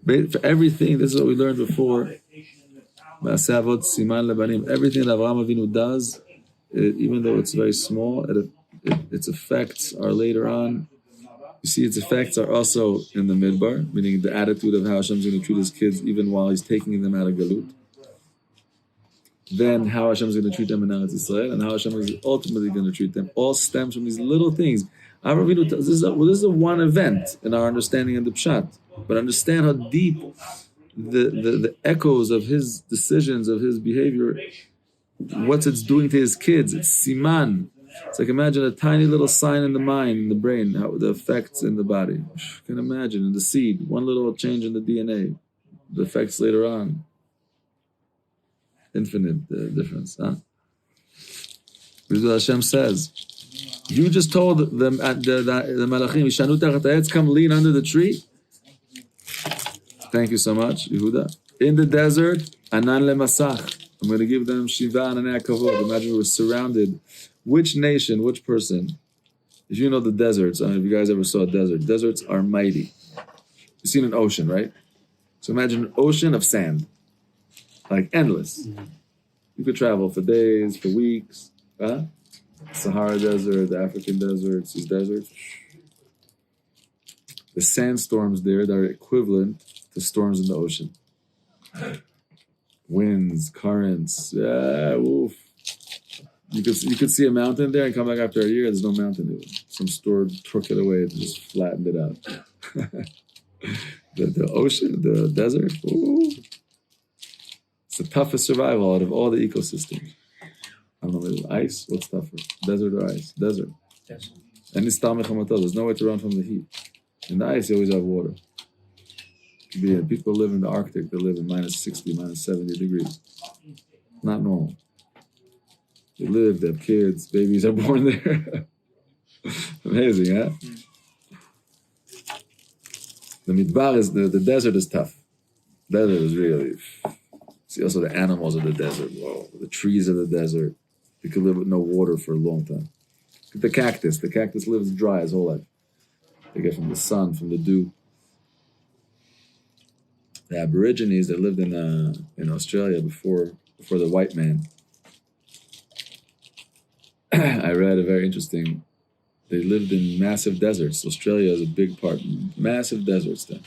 For everything, this is what we learned before. Maase abot, siman banim. Everything that Avraham Avinu does, even though it's very small, its effects are later on. You see, its effects are also in the midbar, meaning the attitude of how Hashem's going to treat his kids even while he's taking them out of Galut. Then how Hashem's going to treat them in Eretz Yisrael, and how Hashem is ultimately going to treat them, all stems from these little things. This is a one event in our understanding of the Pshat, but understand how deep the echoes of his decisions, of his behavior, what it's doing to his kids. It's siman. It's like imagine a tiny little sign in the mind, in the brain, how the effects in the body. You can imagine in the seed, one little change in the DNA, the effects later on. Infinite difference, huh? This is what Hashem says. You just told the Malachim, Yishanu tachat ha'etz, come lean under the tree. Thank you so much, Yehuda. In the desert, anan lemasach. I'm going to give them shiva ananei kavod. Imagine we were surrounded. Which nation, which person? If you know the deserts, I don't know if you guys ever saw a desert. Deserts are mighty. You've seen an ocean, right? So imagine an ocean of sand. Like endless. You could travel for days, for weeks. Huh? Sahara Desert, the African deserts, these deserts. The sandstorms there that are equivalent to storms in the ocean. Winds, currents, yeah, woof. You could see a mountain there and come back after a year, there's no mountain there. Some storm took it away and just flattened it out. the ocean, the desert, ooh. It's the toughest survival out of all the ecosystems. I don't know, maybe ice? What's tougher? Desert or ice? Desert. Yes. And it's there's nowhere to run from the heat. In the ice, you always have water. People live in the Arctic, they live in minus 60, minus 70 degrees. Not normal. They live, they have kids, babies are born there. Amazing, huh? The midbar is, the desert is tough. Desert is really, see also the animals of the desert, whoa, the trees of the desert. They could live with no water for a long time. The cactus lives dry his whole life. They get from the sun, from the dew. The Aborigines that lived in Australia before the white man. I read a very interesting. They lived in massive deserts. Australia is a big part, massive deserts then,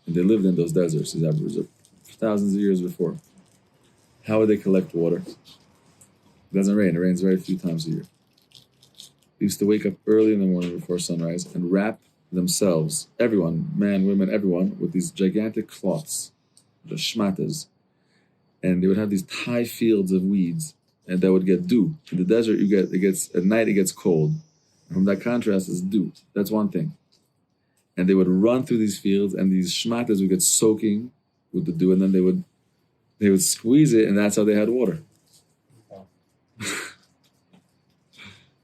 and they lived in those deserts. These Aborigines, thousands of years before. How would they collect water? It doesn't rain. It rains very few times a year. They used to wake up early in the morning before sunrise and wrap themselves, everyone, man, women, everyone, with these gigantic cloths, the shmatas, and they would have these high fields of weeds, and that would get dew. In the desert, at night it gets cold. And from that contrast is dew. That's one thing. And they would run through these fields, and these shmatas would get soaking with the dew, and then they would squeeze it, and that's how they had water.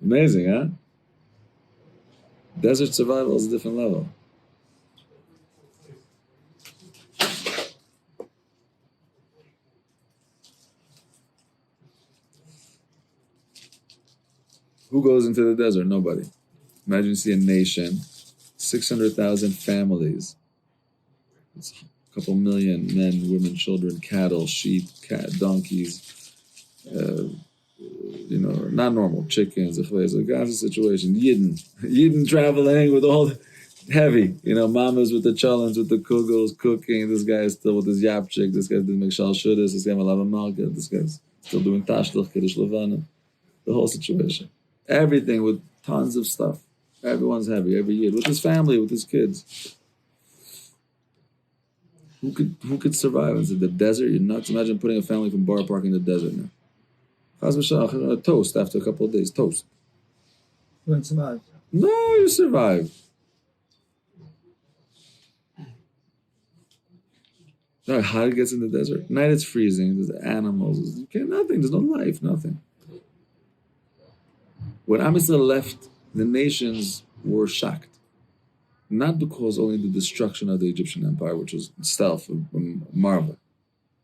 Amazing, huh? Desert survival is a different level. Who goes into the desert? Nobody. Imagine you see a nation, 600,000 families. It's a couple million men, women, children, cattle, sheep, donkeys, not normal, chickens, a Gaza situation, Yidden traveling with all the heavy, mamas with the chalans, with the kugels, cooking, this guy is still with his yapchik, this guy didn't make shal shudas, this guy malava malka, this guy's still doing tashlach, kiddush levana, the whole situation. Everything with tons of stuff. Everyone's heavy, every Yid, with his family, with his kids. Who could survive in the desert? You're nuts. Imagine putting a family from Bar Park in the desert now. Toast after a couple of days. Toast. You wouldn't survive. No, you survive. No, how it gets in the desert. Night it's freezing. There's animals. Nothing. There's no life. Nothing. When Am Yisrael left, the nations were shocked. Not because only the destruction of the Egyptian Empire, which was itself a marvel.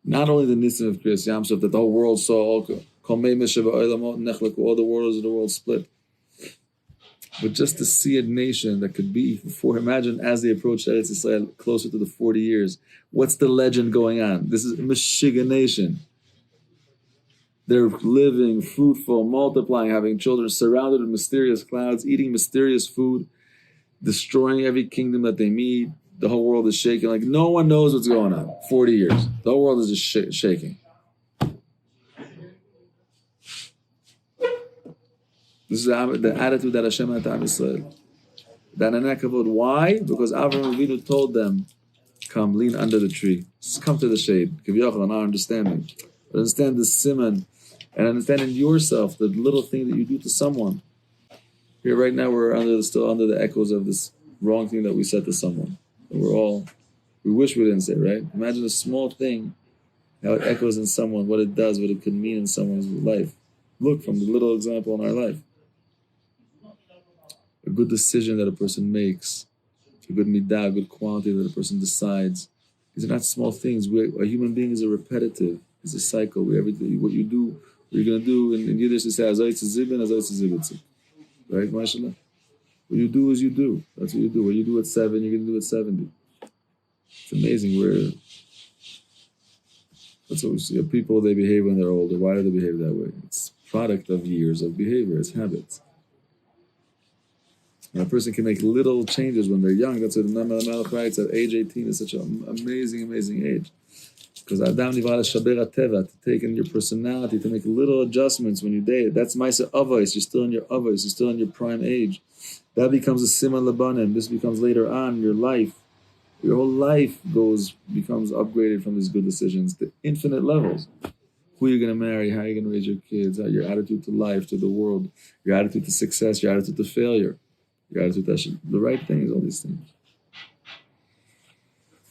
Not only the Nisim of Kriyas Yamsuf, that the whole world saw all the worlds of the world split. But just to see a nation that could be before, imagine as they approached Eretz Israel closer to the 40 years, what's the legend going on? This is a Meshiga nation. They're living, fruitful, multiplying, having children, surrounded with mysterious clouds, eating mysterious food, destroying every kingdom that they meet. The whole world is shaking. Like no one knows what's going on. 40 years. The whole world is just shaking. This is the attitude that Hashem had to Am Yisrael. Why? Because Avraham Avinu told them, come, lean under the tree. Just come to the shade. Kivyochel, in our understanding. But understand the siman and understand in yourself the little thing that you do to someone. Here right now we're still under the echoes of this wrong thing that we said to someone. And we wish we didn't say, right? Imagine a small thing, how it echoes in someone, what it does, what it could mean in someone's life. Look from the little example in our life. A good decision that a person makes, a good midah, a good quality that a person decides. These are not small things. A human being is a repetitive, it's a cycle. What you do, what you're going to do, in Yiddish it says, right, mashallah? What you do is you do. That's what you do. What you do at 7, you're going to do at 70. It's amazing that's what we see. People, they behave when they're older. Why do they behave that way? It's product of years of behavior. It's habits. And a person can make little changes when they're young. That's what the Melech writes, at age 18 is such an amazing, amazing age. Because Adam Nivala Shabera Teva, to take in your personality, to make little adjustments when you date. That's Maase avos. You're still in your avos. You're still in your prime age. That becomes a siman banim. This becomes later on in your life. Your whole life becomes upgraded from these good decisions to infinite levels. Who you're going to marry, how you're going to raise your kids, your attitude to life, to the world, your attitude to success, your attitude to failure. Your attitude, the right things, all these things.